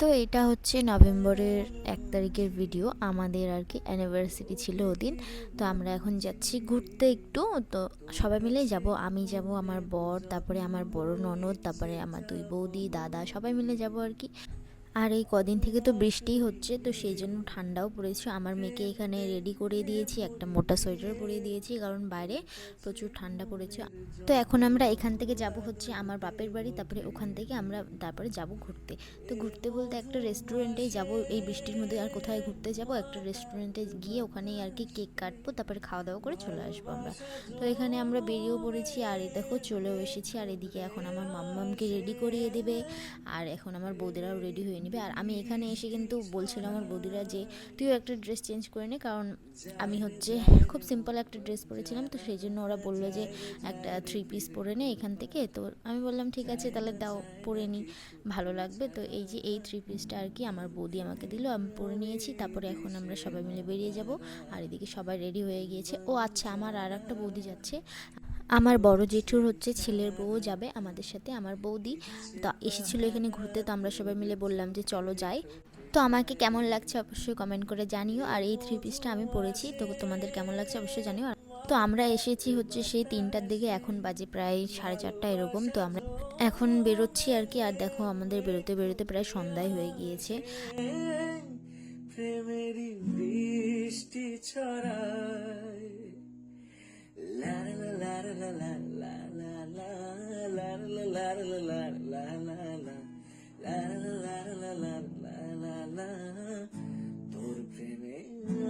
তো এটা হচ্ছে নভেম্বরের 1 তারিখের ভিডিও। আমাদের আর কি অ্যানিভার্সারি ছিল ওদিন। তো আমরা এখন যাচ্ছি ঘুরতে একটু। তো সবাই মিলেই যাব, আমি যাব, আমার বর, তারপরে আমার বড় ননদ, তারপরে আমার 2 বৌদি, দাদা, সবাই মিলে যাব আর কি। আর এই কদিন থেকে তো বৃষ্টিই হচ্ছে, তো সেই জন্য ঠান্ডাও পড়েছে। আমার মেয়েকে এখানে রেডি করে দিয়েছি, একটা মোটা সোয়েটার পরিয়ে দিয়েছি, কারণ বাইরে প্রচুর ঠান্ডা পড়েছে। তো এখন আমরা এখান থেকে যাব হচ্ছে আমার বাপের বাড়ি, তারপরে ওখান থেকে আমরা তারপরে যাব ঘুরতে। তো ঘুরতে বলতে একটা রেস্টুরেন্টেই যাব, এই বৃষ্টির মধ্যে আর কোথায় ঘুরতে যাব, একটা রেস্টুরেন্টে গিয়ে ওখানেই আর কি কেক কাটবো, তারপরে খাওয়া দাওয়া করে চলে আসবো আমরা। তো এখানে আমরা বেরিয়েও পড়েছি, আর এই দেখো চলেও এসেছি। আর এদিকে এখন আমার মাম্মামকে রেডি করিয়ে দেবে, আর এখন আমার বৌদিরাও রেডি হয়ে নেবে। আর আমি এখানে এসে কিন্তু বলছিল আমার বৌদিরা যে তুইও একটা ড্রেস চেঞ্জ করে নে, কারণ আমি হচ্ছে খুব সিম্পল একটা ড্রেস পরেছিলাম, তো সেই জন্য ওরা বললো যে একটা 3 পিস পরে নে এখান থেকে। তো আমি বললাম ঠিক আছে তাহলে দাও, পরে নিই, ভালো লাগবে। তো এই যে এই 3 পিসটা আর কি আমার বৌদি আমাকে দিল, আমি পরে নিয়েছি। তারপরে এখন আমরা সবাই মিলে বেরিয়ে যাব। আর এদিকে সবাই রেডি হয়ে গিয়েছে। ও আচ্ছা, আমার আর একটা বৌদি যাচ্ছে, আমার বড় জেঠুর হচ্ছে ছেলের বউ যাবে আমাদের সাথে। আমার বৌদি তো এসেছিলো এখানে ঘুরতে, তো আমরা সবাই মিলে বললাম যে চলো যাই। তো আমাকে কেমন লাগছে অবশ্যই কমেন্ট করে জানিও। আর এই 3 পিসটা আমি পরেছি, তো তোমাদের কেমন লাগছে অবশ্যই জানিও। তো আমরা এসেছি হচ্ছে সেই 3টার দিকে, এখন বাজে প্রায় 4:30 এরকম। তো আমরা এখন বেরোচ্ছি আর কি। আর দেখো আমাদের বেরোতে বেরোতে প্রায় সন্ধ্যায় হয়ে গিয়েছে। প্রেমেরই বৃষ্টি ছড়ায়, লা লা লা লা লা লা লা লা লা লা লা লা লা লা, তোর প্রেমে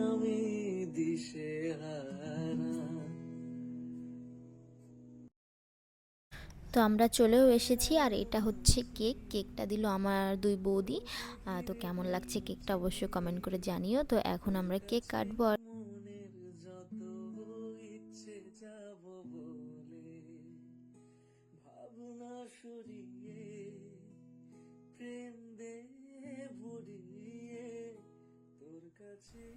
আমি দিশেহারা। তো আমরা চলেও এসেছি। আর এটা হচ্ছে কেকটা দিল আমার 2 বৌদি। তো কেমন লাগছে কেকটা অবশ্যই কমেন্ট করে জানিও। তো এখন আমরা কেক কাটবো। আর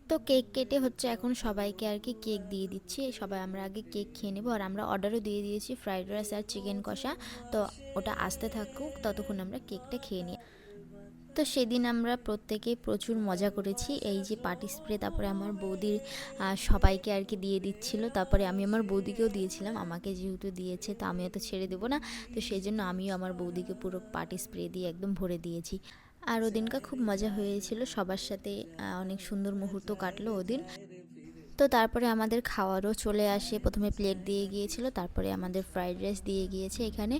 তো কেক কেটে হচ্ছে এখন সবাইকে আর কি কেক দিয়ে দিচ্ছি। সবাই আমরা আগে কেক খেয়ে নেবো। আর আমরা অর্ডারও দিয়ে দিয়েছি ফ্রাইড রাইস আর চিকেন কষা। তো ওটা আসতে থাকুক, ততক্ষণ আমরা কেকটা খেয়ে নিই। তো সেদিন আমরা প্রত্যেকেই প্রচুর মজা করেছি। এই যে পার্টি স্প্রে, তারপরে আমার বৌদির সবাইকে আর কি দিয়ে দিচ্ছিল, তারপরে আমি আমার বৌদিকেও দিয়েছিলাম। আমাকে যেহেতু দিয়েছে তো আমিও তো ছেড়ে দেবো না, তো সেই জন্য আমিও আমার বৌদিকে পুরো পার্টি স্প্রে দিয়ে একদম ভরে দিয়েছি। আর ওদিনটা খুব মজা হয়েছিল, সবার সাথে অনেক সুন্দর মুহূর্ত কাটলো ওদিন। তো তারপরে আমাদের খাওয়ারও চলে আসে, প্রথমে প্লেট দিয়ে গিয়েছিল, তারপরে আমাদের ফ্রাইড রাইস দিয়ে গিয়েছে এখানে।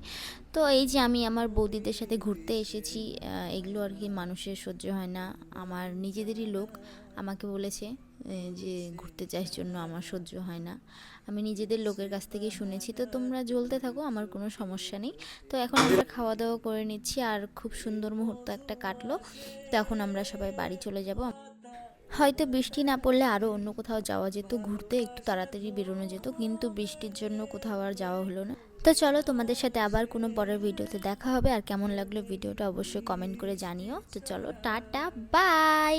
তো এই যে আমি আমার বৌদিদের সাথে ঘুরতে এসেছি, এগুলো আর কি মানুষের সহ্য হয় না। আমার নিজেদেরই লোক আমাকে বলেছে যে ঘুরতে যাওয়ার জন্য আমার সহ্য হয় না। আমি নিজেদের লোকের কাছ থেকেই শুনেছি। তো তোমরা জ্বলতে থাকো, আমার কোনো সমস্যা নেই। তো এখন আমরা খাওয়া দাওয়া করে নিচ্ছি, আর খুব সুন্দর মুহূর্ত একটা কাটলো। তো এখন আমরা সবাই বাড়ি চলে যাব। হয়তো বৃষ্টি না পড়লে আরও অন্য কোথাও যাওয়া যেত, ঘুরতে একটু তাড়াতাড়ি বেরোনো যেত, কিন্তু বৃষ্টির জন্য কোথাও আর যাওয়া হলো না। তো চলো, তোমাদের সাথে আবার কোনো পরের ভিডিওতে দেখা হবে। আর কেমন লাগলো ভিডিওটা অবশ্যই কমেন্ট করে জানিও। তো চলো, টাটা, বাই।